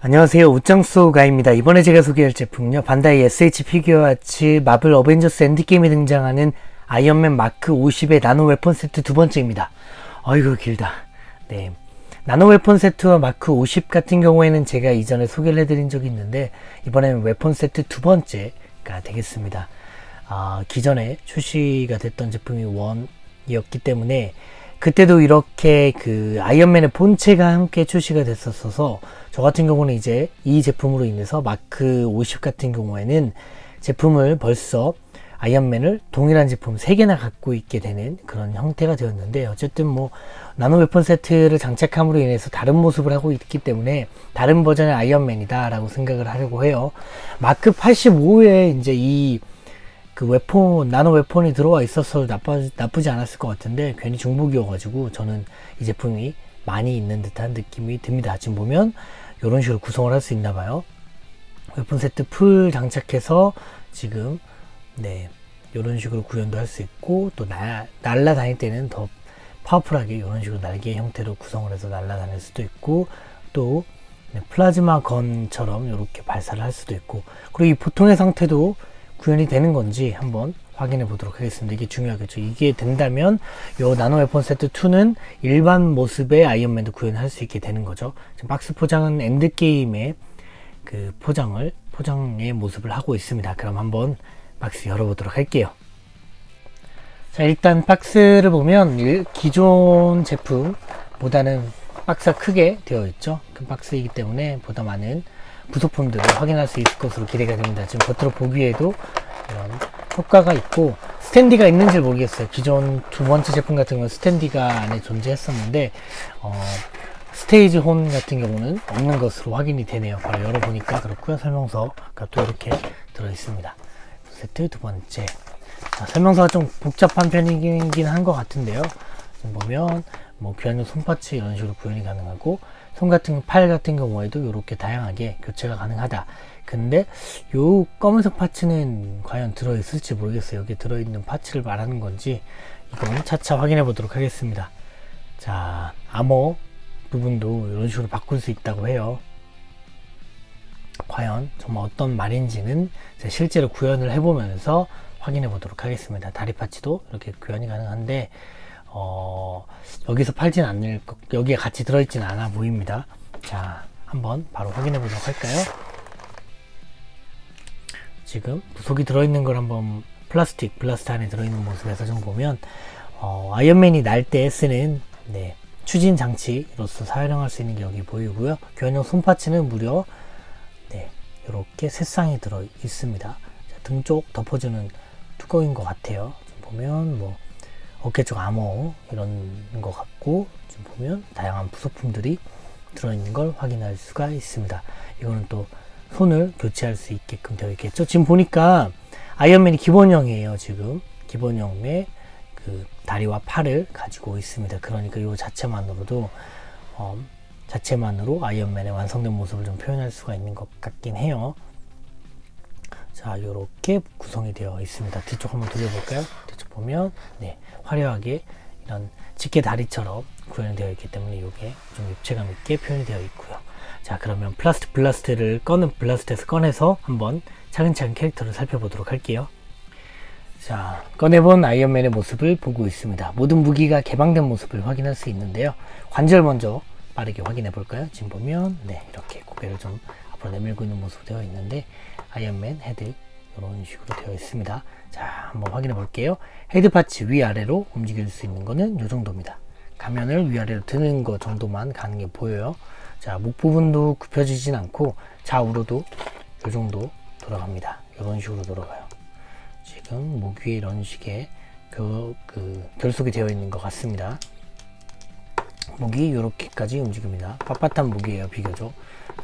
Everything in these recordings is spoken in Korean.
안녕하세요, 웃장쏘가입니다. 이번에 제가 소개할 제품은요, 반다이 SH 피규어아츠 마블 어벤져스 엔드게임에 등장하는 아이언맨 마크 50의 나노 웨폰 세트 두 번째입니다. 어이구 길다. 네, 나노 웨폰 세트와 마크 50 같은 경우에는 제가 이전에 소개를 해드린 적이 있는데, 이번에는 웨폰 세트 두 번째가 되겠습니다. 기존에 출시가 됐던 제품이 1이었기 때문에 그때도 이렇게 그 아이언맨의 본체가 함께 출시가 됐었어서, 저 같은 경우는 이제 이 제품으로 인해서 마크 50 같은 경우에는 제품을 벌써 아이언맨을 동일한 제품 3개나 갖고 있게 되는 그런 형태가 되었는데, 어쨌든 뭐 나노 웨폰 세트를 장착함으로 인해서 다른 모습을 하고 있기 때문에 다른 버전의 아이언맨이다 라고 생각을 하려고 해요. 마크 85에 이제 이 그 웨폰, 나노 웨폰이 들어와 있어서 나쁘지 않았을 것 같은데, 괜히 중복이어가지고 저는 이 제품이 많이 있는 듯한 느낌이 듭니다. 지금 보면 이런 식으로 구성을 할 수 있나봐요. 웨폰 세트 풀 장착해서 지금 네 이런 식으로 구현도 할 수 있고, 또 날아다닐 때는 더 파워풀하게 이런 식으로 날개 형태로 구성을 해서 날아다닐 수도 있고, 또 플라즈마 건처럼 이렇게 발사를 할 수도 있고, 그리고 이 보통의 상태도 구현이 되는 건지 한번 확인해 보도록 하겠습니다. 이게 중요하겠죠. 이게 된다면 요 나노 웨폰 세트 2는 일반 모습의 아이언맨도 구현할 수 있게 되는 거죠. 지금 박스 포장은 엔드게임의 그 포장의 모습을 하고 있습니다. 그럼 한번 박스 열어보도록 할게요. 자, 일단 박스를 보면 기존 제품보다는 박스가 크게 되어 있죠. 큰 박스이기 때문에 보다 많은 부속품들을 확인할 수 있을 것으로 기대가 됩니다. 지금 겉으로 보기에도 이런 효과가 있고, 스탠디가 있는지 모르겠어요. 기존 두 번째 제품 같은 경우는 스탠디가 안에 존재했었는데, 스테이지 혼 같은 경우는 없는 것으로 확인이 되네요. 바로 열어보니까 그렇고요. 설명서가 또 이렇게 들어있습니다. 세트 두 번째. 자, 설명서가 좀 복잡한 편이긴 한 것 같은데요. 지금 보면 뭐 귀환용 손파츠 이런 식으로 구현이 가능하고, 팔 같은 경우에도 이렇게 다양하게 교체가 가능하다. 근데 요 검은색 파츠는 과연 들어있을지 모르겠어요. 여기 들어있는 파츠를 말하는 건지 이건 차차 확인해 보도록 하겠습니다. 자, 아머 부분도 이런 식으로 바꿀 수 있다고 해요. 과연 정말 어떤 말인지는 실제로 구현을 해보면서 확인해 보도록 하겠습니다. 다리 파츠도 이렇게 구현이 가능한데, 여기서 팔진 않을 여기에 같이 들어있진 않아 보입니다. 자, 한번 바로 확인해 보도록 할까요? 지금 부속이 들어있는 걸 한번 플라스틱 블라스트 안에 들어있는 모습에서 좀 보면, 아이언맨이 날 때 쓰는 추진 장치로서 사용할 수 있는 게 여기 보이고요. 교환용 손파츠는 무려 이렇게 세 쌍이 들어 있습니다. 등 쪽 덮어주는 뚜껑인 것 같아요. 지금 보면 뭐 어깨 쪽 아머 이런 것 같고, 지금 보면 다양한 부속품들이 들어있는 걸 확인할 수가 있습니다. 이거는 또 손을 교체할 수 있게끔 되어 있겠죠. 지금 보니까 아이언맨이 기본형이에요. 지금 기본형의 그 다리와 팔을 가지고 있습니다. 그러니까 이 자체만으로 아이언맨의 완성된 모습을 좀 표현할 수가 있는 것 같긴 해요. 자, 이렇게 구성이 되어 있습니다. 뒤쪽 한번 돌려볼까요? 뒤쪽 보면 화려하게 이런 집게 다리처럼 구현이 되어 있기 때문에 이게 좀 입체감 있게 표현이 되어 있고요. 자, 그러면 블라스트에서 꺼내서 한번 차근차근 캐릭터를 살펴보도록 할게요. 자, 꺼내본 아이언맨의 모습을 보고 있습니다. 모든 무기가 개방된 모습을 확인할 수 있는데요. 관절 먼저 빠르게 확인해 볼까요? 지금 보면 이렇게 고개를 좀 앞으로 내밀고 있는 모습으로 되어 있는데, 아이언맨 헤드 이런 식으로 되어 있습니다. 자, 한번 확인해 볼게요. 헤드 파츠 위아래로 움직일 수 있는 거는 이 정도입니다. 가면을 위아래로 드는 거 정도만 가는 게 보여요. 자, 목 부분도 굽혀지진 않고 좌우로도 이 정도 돌아갑니다. 이런 식으로 돌아가요. 지금 목 위에 이런 식의 결속이 되어 있는 것 같습니다. 목이 이렇게까지 움직입니다. 빳빳한 목이에요. 비교적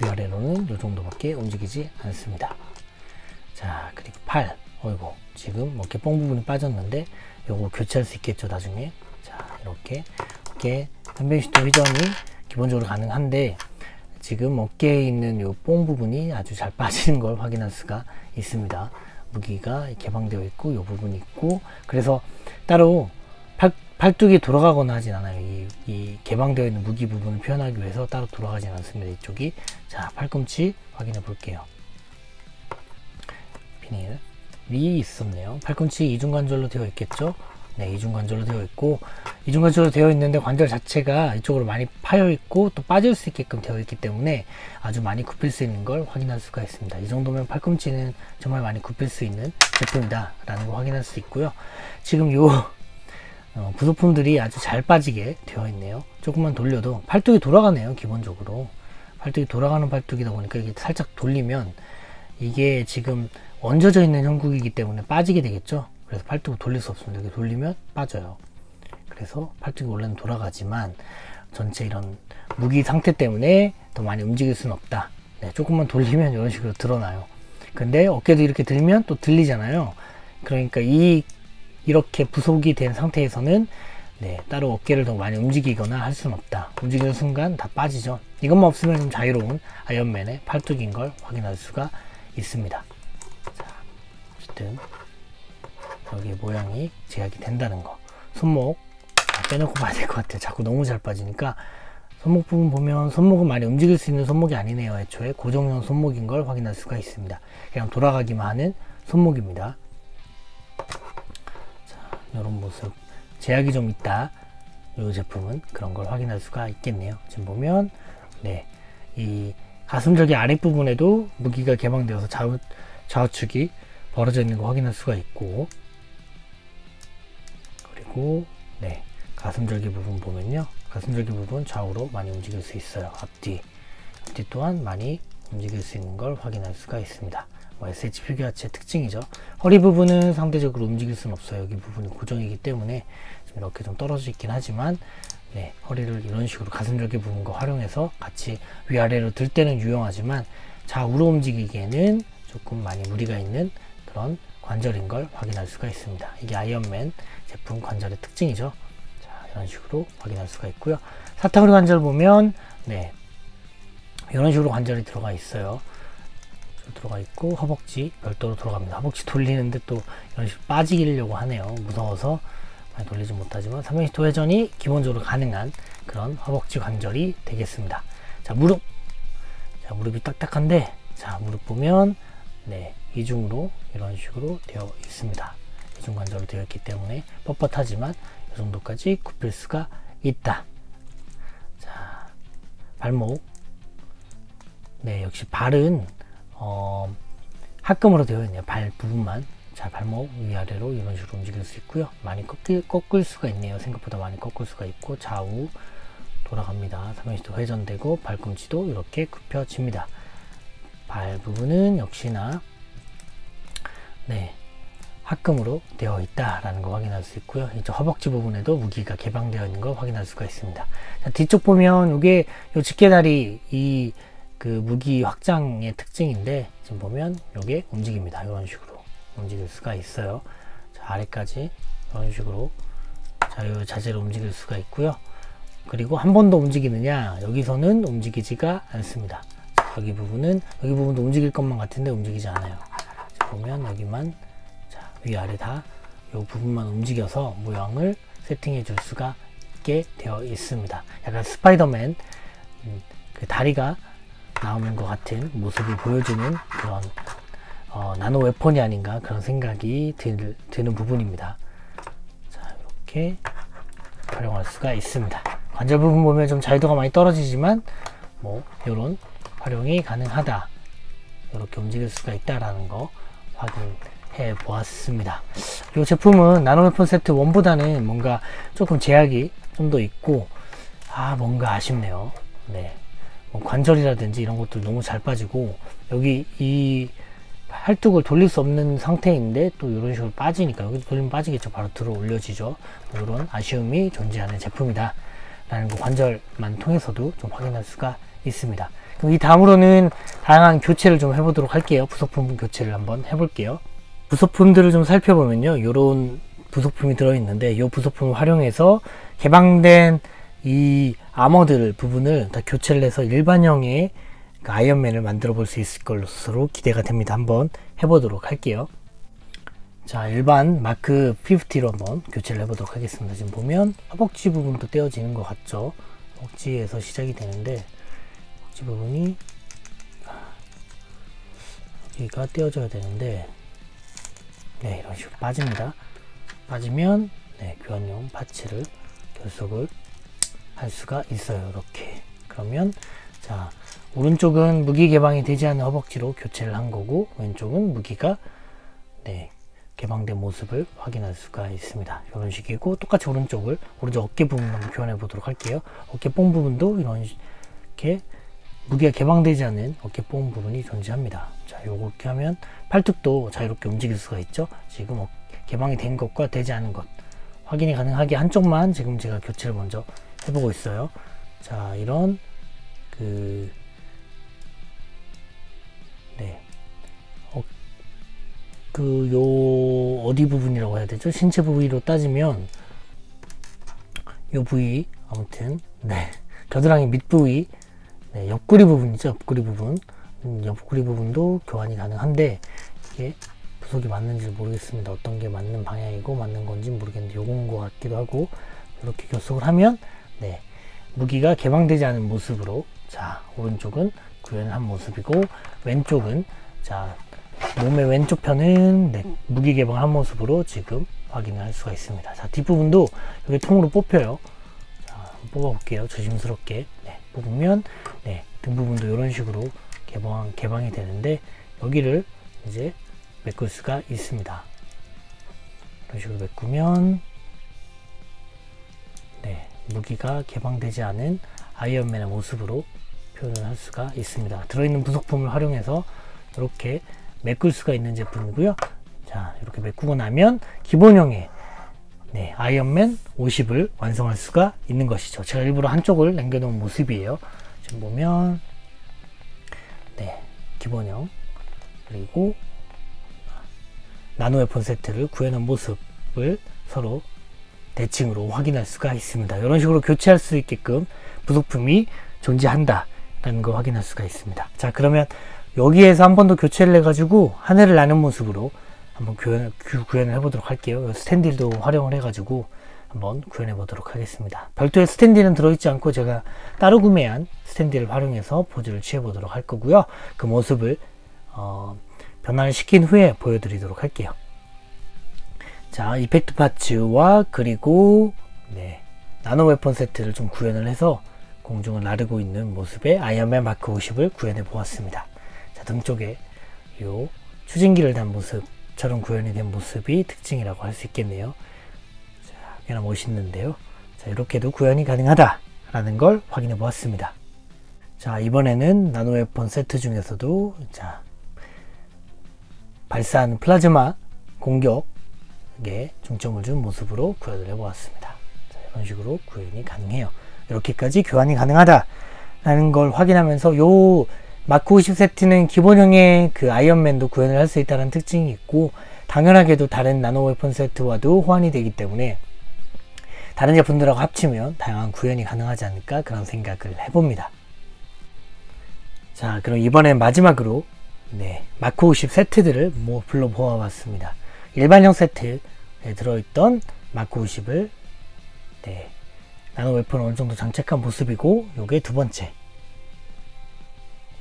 위아래로는 이 정도밖에 움직이지 않습니다. 자, 그리고 팔, 어이구 지금 어깨 뽕 부분이 빠졌는데 요거 교체할 수 있겠죠 나중에. 자, 이렇게 어깨 펜벤시도 회전이 기본적으로 가능한데, 지금 어깨에 있는 요 뽕 부분이 아주 잘 빠지는 걸 확인할 수가 있습니다. 무기가 개방되어 있고 요 부분이 있고, 그래서 따로 팔뚝이 돌아가거나 하진 않아요. 이 개방되어 있는 무기 부분을 표현하기 위해서 따로 돌아가진 않습니다. 이쪽이. 자, 팔꿈치 확인해 볼게요. 비닐이 있었네요. 팔꿈치 이중관절로 되어 있겠죠? 네, 이중관절로 되어 있고, 이중관절로 되어 있는데 관절 자체가 이쪽으로 많이 파여 있고 또 빠질 수 있게끔 되어 있기 때문에 아주 많이 굽힐 수 있는 걸 확인할 수가 있습니다. 이 정도면 팔꿈치는 정말 많이 굽힐 수 있는 제품이다 라는 걸 확인할 수 있고요. 지금 요 부속품들이 아주 잘 빠지게 되어 있네요. 조금만 돌려도 팔뚝이 돌아가네요. 기본적으로 팔뚝이 돌아가는 팔뚝이다 보니까 이게 살짝 돌리면 이게 지금 얹어져 있는 형국이기 때문에 빠지게 되겠죠. 그래서 팔뚝을 돌릴 수 없습니다. 이렇게 돌리면 빠져요. 그래서 팔뚝이 원래는 돌아가지만 전체 이런 무기 상태 때문에 더 많이 움직일 수는 없다. 네, 조금만 돌리면 이런 식으로 드러나요. 근데 어깨도 이렇게 들면 또 들리잖아요. 그러니까 이렇게 부속이 된 상태에서는 네, 따로 어깨를 더 많이 움직이거나 할 수는 없다. 움직이는 순간 다 빠지죠. 이것만 없으면 좀 자유로운 아이언맨의 팔뚝인 걸 확인할 수가 있습니다. 자, 어쨌든 여기 모양이 제약이 된다는 거. 손목 빼놓고 봐야 될 것 같아요. 자꾸 너무 잘 빠지니까. 손목 부분 보면 손목은 많이 움직일 수 있는 손목이 아니네요. 애초에 고정형 손목인 걸 확인할 수가 있습니다. 그냥 돌아가기만 하는 손목입니다. 자, 이런 모습. 제약이 좀 있다. 이 제품은 그런 걸 확인할 수가 있겠네요. 지금 보면 네, 이 가슴절개 아랫부분에도 무기가 개방되어서 좌우측이 벌어져 있는 거 확인할 수가 있고, 그리고 네, 가슴절개 부분 보면요, 가슴절개 부분 좌우로 많이 움직일 수 있어요. 앞뒤 또한 많이 움직일 수 있는 걸 확인할 수가 있습니다. SH 피규어체의 특징이죠. 허리 부분은 상대적으로 움직일 수는 없어요. 여기 부분이 고정이기 때문에 이렇게 좀 떨어져 있긴 하지만 네, 허리를 이런 식으로 가슴절개 부분과 활용해서 같이 위아래로 들 때는 유용하지만 좌우로 움직이기에는 조금 많이 무리가 있는 그런 관절인 걸 확인할 수가 있습니다. 이게 아이언맨 제품 관절의 특징이죠. 자, 이런 식으로 확인할 수가 있고요. 사타구니 관절 보면 네, 이런 식으로 관절이 들어가 있어요. 들어가 있고 허벅지 별도로 들어갑니다. 허벅지 돌리는데 또 이런 식으로 빠지려고 하네요. 무서워서 많이 돌리지 못하지만 360도 회전이 기본적으로 가능한 그런 허벅지 관절이 되겠습니다. 자, 무릎. 자, 무릎이 딱딱한데, 자, 무릎 보면 네, 이중으로 이런 식으로 되어 있습니다. 이중 관절로 되어 있기 때문에 뻣뻣하지만 이 정도까지 굽힐 수가 있다. 자, 발목. 네, 역시 발은 합금으로 되어 있네요. 발 부분만. 자, 발목 위아래로 이런 식으로 움직일 수 있고요. 많이 꺾을 수가 있네요. 생각보다 많이 꺾을 수가 있고, 좌우 돌아갑니다. 360도 회전되고 발꿈치도 이렇게 굽혀집니다. 발 부분은 역시나 네, 합금으로 되어 있다라는 거 확인할 수 있고요. 이쪽 허벅지 부분에도 무기가 개방되어 있는 거 확인할 수가 있습니다. 자, 뒤쪽 보면 이게 요 집게다리 이 그 무기 확장의 특징인데, 지금 보면 이게 움직입니다. 이런 식으로 움직일 수가 있어요. 자, 아래까지 이런 식으로 자유자재로 움직일 수가 있고요. 그리고 한 번 더 움직이느냐, 여기서는 움직이지가 않습니다. 자, 여기 부분도 움직일 것만 같은데 움직이지 않아요. 자, 보면 여기만, 자, 위아래 다 이 부분만 움직여서 모양을 세팅해 줄 수가 있게 되어 있습니다. 약간 스파이더맨 그 다리가 나오는 것 같은 모습을 보여주는 그런 나노 웨폰이 아닌가 그런 생각이 드는 부분입니다. 자, 이렇게 활용할 수가 있습니다. 관절 부분 보면 좀 자유도가 많이 떨어지지만 뭐 이런 활용이 가능하다, 이렇게 움직일 수가 있다라는 거 확인해 보았습니다. 이 제품은 나노 웨폰 세트 1보다는 뭔가 조금 제약이 좀 더 있고, 뭔가 아쉽네요. 네, 뭐 관절이라든지 이런 것들 너무 잘 빠지고, 여기 이 팔뚝을 돌릴 수 없는 상태인데 또 이런 식으로 빠지니까, 여기도 돌리면 빠지겠죠. 바로 들어 올려지죠. 뭐 이런 아쉬움이 존재하는 제품이다 라는 거 관절만 통해서도 좀 확인할 수가 있습니다. 그럼 이 다음으로는 다양한 교체를 좀 해보도록 할게요. 부속품 교체를 한번 해볼게요. 부속품들을 좀 살펴보면요, 이런 부속품이 들어있는데 이 부속품을 활용해서 개방된 이 아머들 부분을 다 교체를 해서 일반형의 그 아이언맨을 만들어 볼 수 있을 것으로 기대가 됩니다. 한번 해보도록 할게요. 자, 일반 마크 50로 한번 교체를 해보도록 하겠습니다. 지금 보면 허벅지 부분도 떼어지는 것 같죠? 허벅지에서 시작이 되는데 허벅지 부분이 여기가 떼어져야 되는데 네, 이런 식으로 빠집니다. 빠지면 네, 교환용 파츠를 결속을 할 수가 있어요. 이렇게. 그러면 자, 오른쪽은 무기 개방이 되지 않은 허벅지로 교체를 한 거고 왼쪽은 무기가 네, 개방된 모습을 확인할 수가 있습니다. 이런 식이고 똑같이 오른쪽 어깨 부분 한번 교환해 보도록 할게요. 어깨 뽕 부분도 이렇게 무기가 개방되지 않은 어깨 뽕 부분이 존재합니다. 자, 요렇게 하면 팔뚝도 자유롭게 움직일 수가 있죠. 지금 개방이 된 것과 되지 않은 것 확인이 가능하게 한쪽만 지금 제가 교체를 먼저 해보고 있어요. 자, 이런 네. 요 어디 부분이라고 해야 되죠? 신체 부위로 따지면 요 부위 아무튼 네, 겨드랑이 밑부위 네, 옆구리 부분이죠. 옆구리 부분 옆구리 부분도 교환이 가능한데 이게 부속이 맞는지 모르겠습니다. 어떤 게 맞는 방향이고 맞는 건지 모르겠는데 요건 것 같기도 하고 이렇게 결속을 하면 네, 무기가 개방되지 않은 모습으로 자, 오른쪽은 구현을 한 모습이고 왼쪽은 자, 몸의 왼쪽 편은 네, 무기 개방을 한 모습으로 지금 확인을 할 수가 있습니다. 자, 뒷부분도 여기 통으로 뽑혀요. 자, 뽑아 볼게요. 조심스럽게 네, 뽑으면 네, 등 부분도 이런 식으로 개방이 되는데 여기를 이제 메꿀 수가 있습니다. 이런 식으로 메꾸면 네, 무기가 개방되지 않은 아이언맨의 모습으로 표현을 할 수가 있습니다. 들어있는 부속품을 활용해서 이렇게 메꿀 수가 있는 제품이고요. 자, 이렇게 메꾸고 나면 기본형의 네, 아이언맨 50을 완성할 수가 있는 것이죠. 제가 일부러 한쪽을 남겨놓은 모습이에요. 지금 보면 네, 기본형 그리고 나노 웨폰 세트를 구해놓은 모습을 서로 대칭으로 확인할 수가 있습니다. 이런 식으로 교체할 수 있게끔 부속품이 존재한다 라는 걸 확인할 수가 있습니다. 자, 그러면 여기에서 한 번 더 교체를 해가지고 하늘을 나는 모습으로 한번 구현을 해보도록 할게요. 스탠딜도 활용을 해가지고 한번 구현해 보도록 하겠습니다. 별도의 스탠디는 들어있지 않고 제가 따로 구매한 스탠디를 활용해서 포즈를 취해 보도록 할 거고요. 그 모습을 변화를 시킨 후에 보여드리도록 할게요. 자, 이펙트 파츠와 그리고 네, 나노 웨폰 세트를 좀 구현을 해서 공중을 나르고 있는 모습의 아이언맨 마크 50을 구현해 보았습니다. 자, 등 쪽에 요 추진기를 단 모습처럼 구현이 된 모습이 특징이라고 할 수 있겠네요. 자, 꽤나 멋있는데요. 자, 이렇게도 구현이 가능하다라는 걸 확인해 보았습니다. 자, 이번에는 나노 웨폰 세트 중에서도 자, 발사하는 플라즈마 공격에 중점을 준 모습으로 구현을 해 보았습니다. 자, 이런 식으로 구현이 가능해요. 이렇게까지 교환이 가능하다라는 걸 확인하면서 요 마크 50 세트는 기본형의 그 아이언맨도 구현을 할 수 있다는 특징이 있고 당연하게도 다른 나노 웨폰 세트와도 호환이 되기 때문에 다른 제품들하고 합치면 다양한 구현이 가능하지 않을까 그런 생각을 해봅니다. 자, 그럼 이번엔 마지막으로 네, 마크 50 세트들을 불러보아 봤습니다. 일반형 세트에 들어있던 마크 50을 네, 나노 웨폰을 어느 정도 장착한 모습이고 요게 두 번째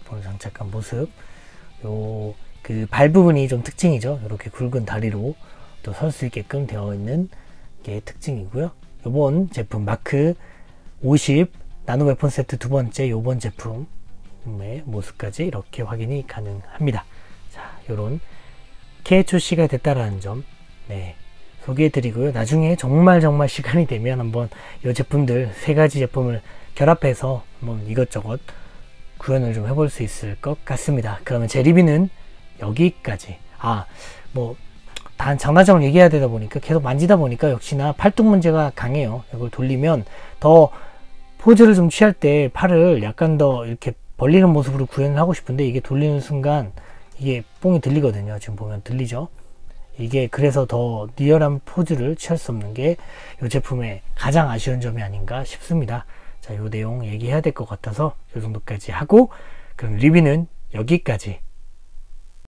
웨폰을 장착한 모습. 요 그 발 부분이 좀 특징이죠. 이렇게 굵은 다리로 또 설 수 있게끔 되어 있는 게 특징이고요. 요번 제품 마크 50 나노 웨폰 세트 두 번째 요번 제품의 모습까지 이렇게 확인이 가능합니다. 자, 요런 개 출시가 됐다라는 점 네, 소개해 드리고요. 나중에 정말 시간이 되면 한번 이 제품들 세 가지 제품을 결합해서 한번 이것저것 구현을 좀 해볼 수 있을 것 같습니다. 그러면 제 리뷰는 여기까지. 단 장단점을 얘기해야 되다 보니까 계속 만지다 보니까 역시나 팔뚝 문제가 강해요. 이걸 돌리면 더 포즈를 좀 취할 때 팔을 약간 더 이렇게 벌리는 모습으로 구현을 하고 싶은데 이게 돌리는 순간 이게 뽕이 들리거든요. 지금 보면 들리죠? 이게 그래서 더 리얼한 포즈를 취할 수 없는 게 이 제품의 가장 아쉬운 점이 아닌가 싶습니다. 자, 이 내용 얘기해야 될 것 같아서 이 정도까지 하고 그럼 리뷰는 여기까지